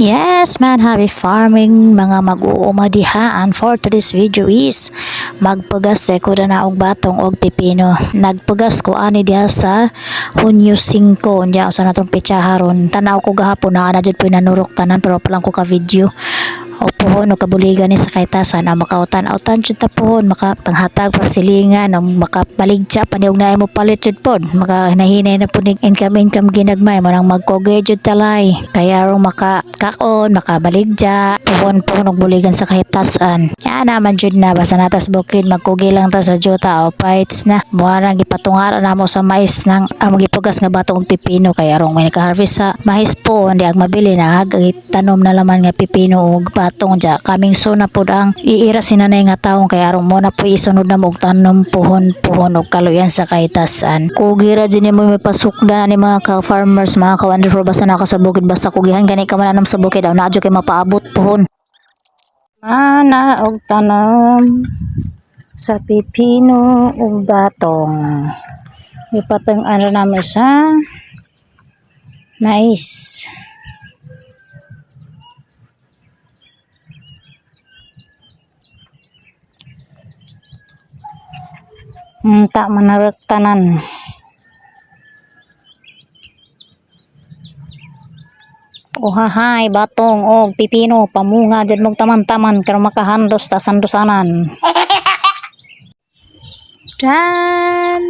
Yes man, happy farming mga mag-uumadihaan. For today's video is magpagas ko na og batong og pipino. Nagpagas ko ani diha sa Hunyo 5 diya sa natong petsaharon. Tanaw ko gahapon na jud po nanurok tanan pero palang ko ka video. O pohon o kabuligan ni sa kaitasan ang makautan-autan jud ta pohon makapanghatag pa silingan ang makabaligya pa niog na mo palit jud pod makahinahinay na pud income ginagmay mo nang magkogay jud talay kaya ro makakaon makabaligya pohon og buligan sa kaitasan ya naman jud na basta natas bukid magkogay lang ta sa juta o fights na buwarang gipatungaran namo sa mais nang magipugas nga batong pipino kaya rong may naka-harvest sa mais po hindi ag mabili na tanom na laman nga pipino og batong ja kaming so na pod ang iira sinanay nga taong kaya aron mo na po isunod na mog tanom pohon og kaluyan sa kaitasan kugira din mo may pasukda ni mga ka-farmers mga ka-wonderful basta naka sa bukid basta kugihan gani ka mananam sa bukid daw naadyo kay mapaabot pohon mana og tanom sa pipino og batong ipatang ano namin sa mais. Tak menarik tanan. Uhahay batong og pipino pamunga jud mong taman-taman karo makahandos ta sandosanan. Dan